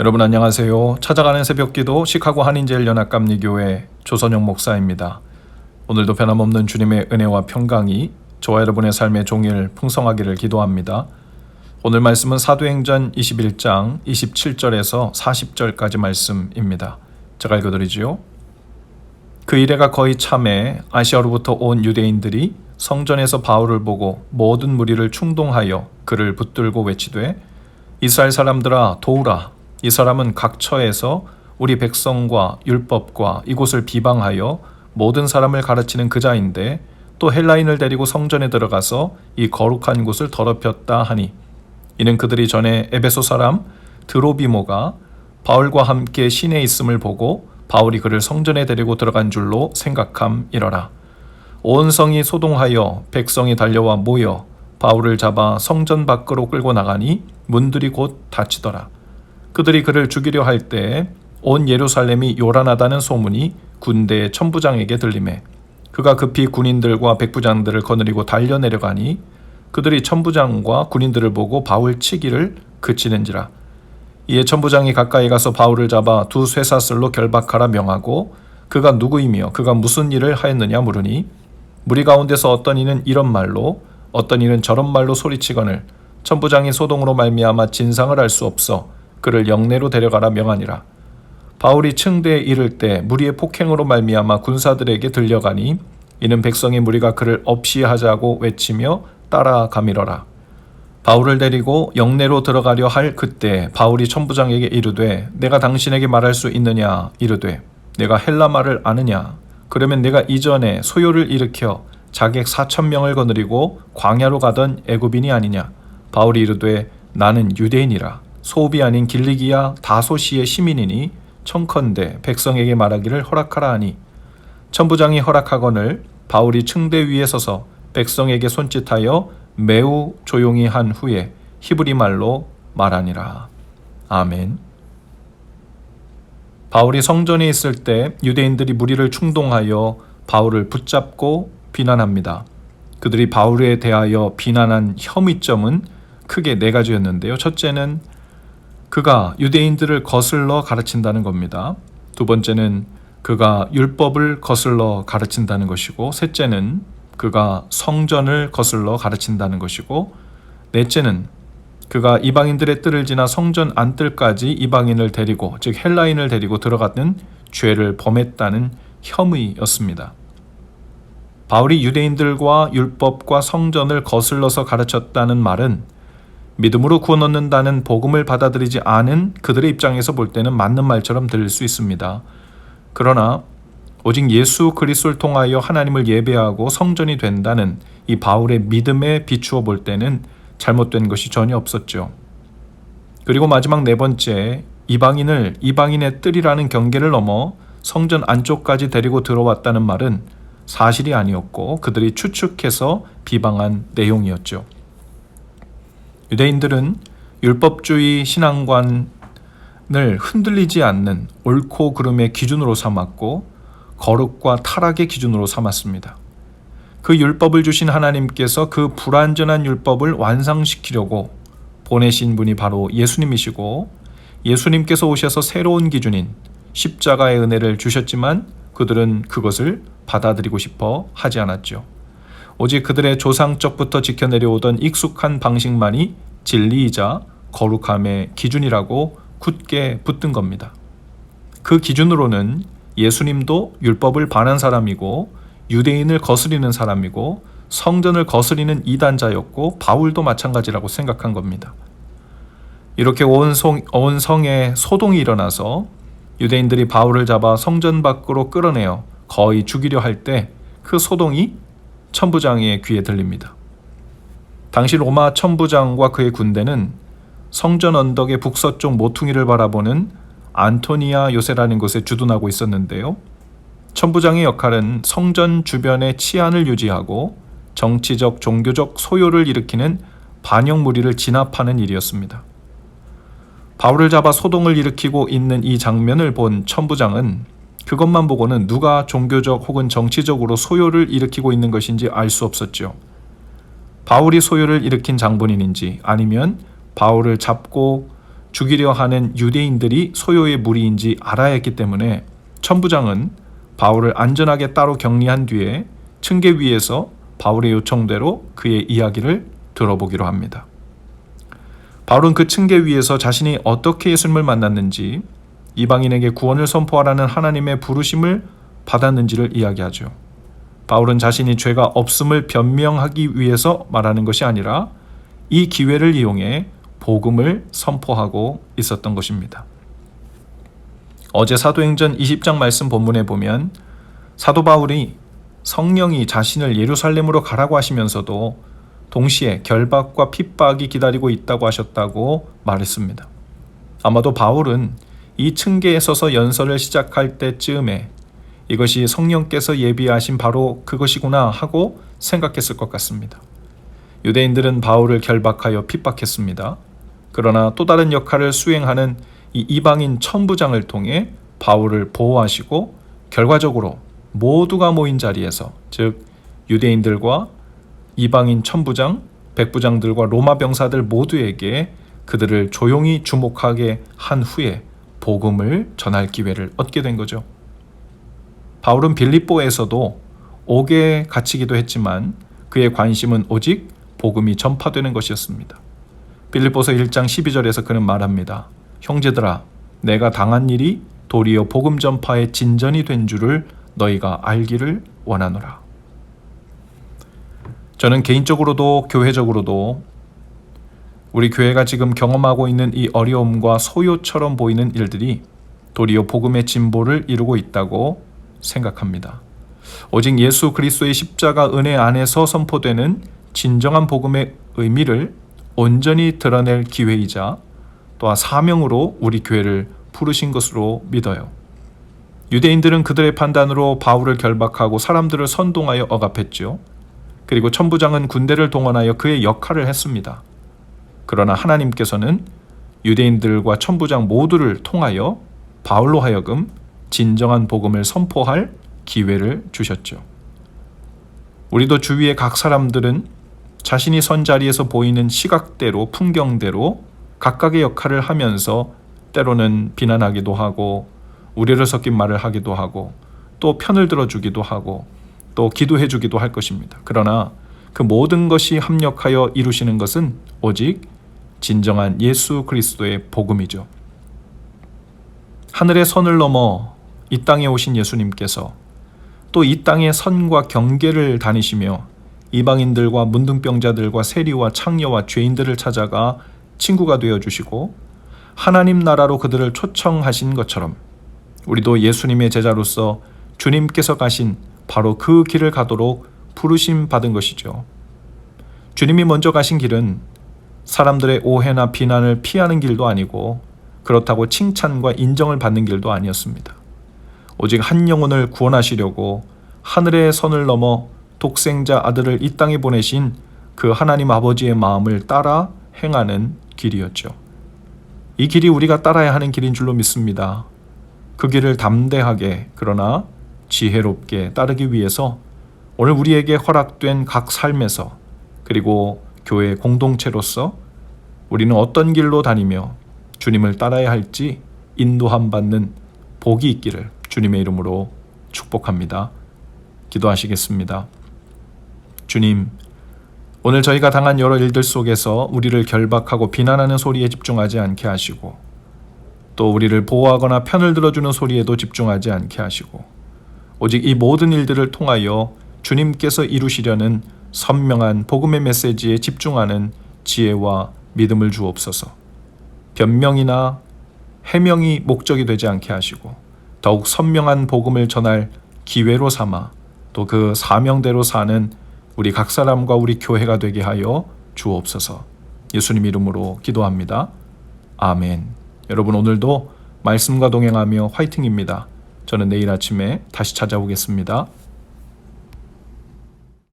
여러분 안녕하세요. 찾아가는 새벽기도 시카고 한인제일연합감리교회 조선영 목사입니다. 오늘도 변함없는 주님의 은혜와 평강이 저와 여러분의 삶의 종일 풍성하기를 기도합니다. 오늘 말씀은 사도행전 21장 27절에서 40절까지 말씀입니다. 제가 읽어드리지요. 그 이래가 거의 참에 아시아로부터 온 유대인들이 성전에서 바울을 보고 모든 무리를 충동하여 그를 붙들고 외치되 이스라엘 사람들아 도우라. 이 사람은 각 처에서 우리 백성과 율법과 이곳을 비방하여 모든 사람을 가르치는 그자인데 또 헬라인을 데리고 성전에 들어가서 이 거룩한 곳을 더럽혔다 하니 이는 그들이 전에 에베소 사람 드로비모가 바울과 함께 시내에 있음을 보고 바울이 그를 성전에 데리고 들어간 줄로 생각함이러라. 온 성이 소동하여 백성이 달려와 모여 바울을 잡아 성전 밖으로 끌고 나가니 문들이 곧 닫히더라. 그들이 그를 죽이려 할 때에 온 예루살렘이 요란하다는 소문이 군대의 천부장에게 들리매 그가 급히 군인들과 백부장들을 거느리고 달려 내려가니 그들이 천부장과 군인들을 보고 바울 치기를 그치는지라. 이에 천부장이 가까이 가서 바울을 잡아 두 쇠사슬로 결박하라 명하고 그가 누구이며 그가 무슨 일을 하였느냐 물으니 무리 가운데서 어떤 이는 이런 말로 어떤 이는 저런 말로 소리치거늘 천부장이 소동으로 말미암아 진상을 알 수 없어 그를 영내로 데려가라 명하니라. 바울이 층대에 이를 때 무리의 폭행으로 말미암아 군사들에게 들려가니 이는 백성의 무리가 그를 없이하자고 외치며 따라가미러라. 바울을 데리고 영내로 들어가려 할 그때 바울이 천부장에게 이르되 내가 당신에게 말할 수 있느냐 이르되 내가 헬라 말을 아느냐 그러면 내가 이전에 소요를 일으켜 자객 4,000명을 거느리고 광야로 가던 애굽인이 아니냐. 바울이 이르되 나는 유대인이라 소읍이 아닌 길리기야 다소시의 시민이니 청컨대 백성에게 말하기를 허락하라 하니 천부장이 허락하거늘 바울이 층대 위에 서서 백성에게 손짓하여 매우 조용히 한 후에 히브리 말로 말하니라. 아멘. 바울이 성전에 있을 때 유대인들이 무리를 충동하여 바울을 붙잡고 비난합니다. 그들이 바울에 대하여 비난한 혐의점은 크게 네 가지였는데요. 첫째는 그가 유대인들을 거슬러 가르친다는 겁니다. 두 번째는 그가 율법을 거슬러 가르친다는 것이고 셋째는 그가 성전을 거슬러 가르친다는 것이고 넷째는 그가 이방인들의 뜰을 지나 성전 안뜰까지 이방인을 데리고 즉 헬라인을 데리고 들어가는 죄를 범했다는 혐의였습니다. 바울이 유대인들과 율법과 성전을 거슬러서 가르쳤다는 말은 믿음으로 구원 얻는다는 복음을 받아들이지 않은 그들의 입장에서 볼 때는 맞는 말처럼 들릴 수 있습니다. 그러나 오직 예수 그리스도를 통하여 하나님을 예배하고 성전이 된다는 이 바울의 믿음에 비추어 볼 때는 잘못된 것이 전혀 없었죠. 그리고 마지막 네 번째, 이방인을 이방인의 뜰이라는 경계를 넘어 성전 안쪽까지 데리고 들어왔다는 말은 사실이 아니었고 그들이 추측해서 비방한 내용이었죠. 유대인들은 율법주의 신앙관을 흔들리지 않는 옳고 그름의 기준으로 삼았고 거룩과 타락의 기준으로 삼았습니다. 그 율법을 주신 하나님께서 그 불완전한 율법을 완성시키려고 보내신 분이 바로 예수님이시고 예수님께서 오셔서 새로운 기준인 십자가의 은혜를 주셨지만 그들은 그것을 받아들이고 싶어 하지 않았죠. 오직 그들의 조상적부터 지켜내려오던 익숙한 방식만이 진리이자 거룩함의 기준이라고 굳게 붙든 겁니다. 그 기준으로는 예수님도 율법을 반한 사람이고 유대인을 거스리는 사람이고 성전을 거스리는 이단자였고 바울도 마찬가지라고 생각한 겁니다. 이렇게 온 성에 소동이 일어나서 유대인들이 바울을 잡아 성전 밖으로 끌어내어 거의 죽이려 할 때 그 소동이 천부장의 귀에 들립니다. 당시 로마 천부장과 그의 군대는 성전 언덕의 북서쪽 모퉁이를 바라보는 안토니아 요새라는 곳에 주둔하고 있었는데요. 천부장의 역할은 성전 주변의 치안을 유지하고 정치적, 종교적 소요를 일으키는 반역 무리를 진압하는 일이었습니다. 바울을 잡아 소동을 일으키고 있는 이 장면을 본 천부장은 그것만 보고는 누가 종교적 혹은 정치적으로 소요를 일으키고 있는 것인지 알 수 없었죠. 바울이 소요를 일으킨 장본인인지 아니면 바울을 잡고 죽이려 하는 유대인들이 소요의 무리인지 알아야 했기 때문에 천부장은 바울을 안전하게 따로 격리한 뒤에 층계 위에서 바울의 요청대로 그의 이야기를 들어보기로 합니다. 바울은 그 층계 위에서 자신이 어떻게 예수님을 만났는지, 이방인에게 구원을 선포하라는 하나님의 부르심을 받았는지를 이야기하죠. 바울은 자신이 죄가 없음을 변명하기 위해서 말하는 것이 아니라 이 기회를 이용해 복음을 선포하고 있었던 것입니다. 어제 사도행전 20장 말씀 본문에 보면 사도 바울이 성령이 자신을 예루살렘으로 가라고 하시면서도 동시에 결박과 핍박이 기다리고 있다고 하셨다고 말했습니다. 아마도 바울은 이 층계에 서서 연설을 시작할 때쯤에 이것이 성령께서 예비하신 바로 그것이구나 하고 생각했을 것 같습니다. 유대인들은 바울을 결박하여 핍박했습니다. 그러나 또 다른 역할을 수행하는 이 이방인 천부장을 통해 바울을 보호하시고 결과적으로 모두가 모인 자리에서, 즉 유대인들과 이방인 천부장, 백부장들과 로마 병사들 모두에게 그들을 조용히 주목하게 한 후에 복음을 전할 기회를 얻게 된 거죠. 바울은 빌립보에서도 옥에 갇히기도 했지만 그의 관심은 오직 복음이 전파되는 것이었습니다. 빌립보서 1장 12절에서 그는 말합니다. 형제들아, 내가 당한 일이 도리어 복음 전파의 진전이 된 줄을 너희가 알기를 원하노라. 저는 개인적으로도 교회적으로도 우리 교회가 지금 경험하고 있는 이 어려움과 소요처럼 보이는 일들이 도리어 복음의 진보를 이루고 있다고 생각합니다. 오직 예수 그리스도의 십자가 은혜 안에서 선포되는 진정한 복음의 의미를 온전히 드러낼 기회이자 또한 사명으로 우리 교회를 부르신 것으로 믿어요. 유대인들은 그들의 판단으로 바울을 결박하고 사람들을 선동하여 억압했죠. 그리고 천부장은 군대를 동원하여 그의 역할을 했습니다. 그러나 하나님께서는 유대인들과 천부장 모두를 통하여 바울로 하여금 진정한 복음을 선포할 기회를 주셨죠. 우리도 주위의 각 사람들은 자신이 선 자리에서 보이는 시각대로, 풍경대로 각각의 역할을 하면서 때로는 비난하기도 하고 우려를 섞인 말을 하기도 하고 또 편을 들어주기도 하고 또 기도해주기도 할 것입니다. 그러나 그 모든 것이 합력하여 이루시는 것은 오직 진정한 예수 그리스도의 복음이죠. 하늘의 선을 넘어 이 땅에 오신 예수님께서 또 이 땅의 선과 경계를 다니시며 이방인들과 문둥병자들과 세리와 창녀와 죄인들을 찾아가 친구가 되어주시고 하나님 나라로 그들을 초청하신 것처럼 우리도 예수님의 제자로서 주님께서 가신 바로 그 길을 가도록 부르심 받은 것이죠. 주님이 먼저 가신 길은 사람들의 오해나 비난을 피하는 길도 아니고 그렇다고 칭찬과 인정을 받는 길도 아니었습니다. 오직 한 영혼을 구원하시려고 하늘의 선을 넘어 독생자 아들을 이 땅에 보내신 그 하나님 아버지의 마음을 따라 행하는 길이었죠. 이 길이 우리가 따라야 하는 길인 줄로 믿습니다. 그 길을 담대하게 그러나 지혜롭게 따르기 위해서 오늘 우리에게 허락된 각 삶에서 그리고 교회 공동체로서 우리는 어떤 길로 다니며 주님을 따라야 할지 인도함 받는 복이 있기를 주님의 이름으로 축복합니다. 기도하시겠습니다. 주님, 오늘 저희가 당한 여러 일들 속에서 우리를 결박하고 비난하는 소리에 집중하지 않게 하시고 또 우리를 보호하거나 편을 들어주는 소리에도 집중하지 않게 하시고 오직 이 모든 일들을 통하여 주님께서 이루시려는 선명한 복음의 메시지에 집중하는 지혜와 믿음을 주옵소서. 변명이나 해명이 목적이 되지 않게 하시고 더욱 선명한 복음을 전할 기회로 삼아 또 그 사명대로 사는 우리 각 사람과 우리 교회가 되게 하여 주옵소서. 예수님 이름으로 기도합니다. 아멘. 여러분 오늘도 말씀과 동행하며 화이팅입니다. 저는 내일 아침에 다시 찾아오겠습니다.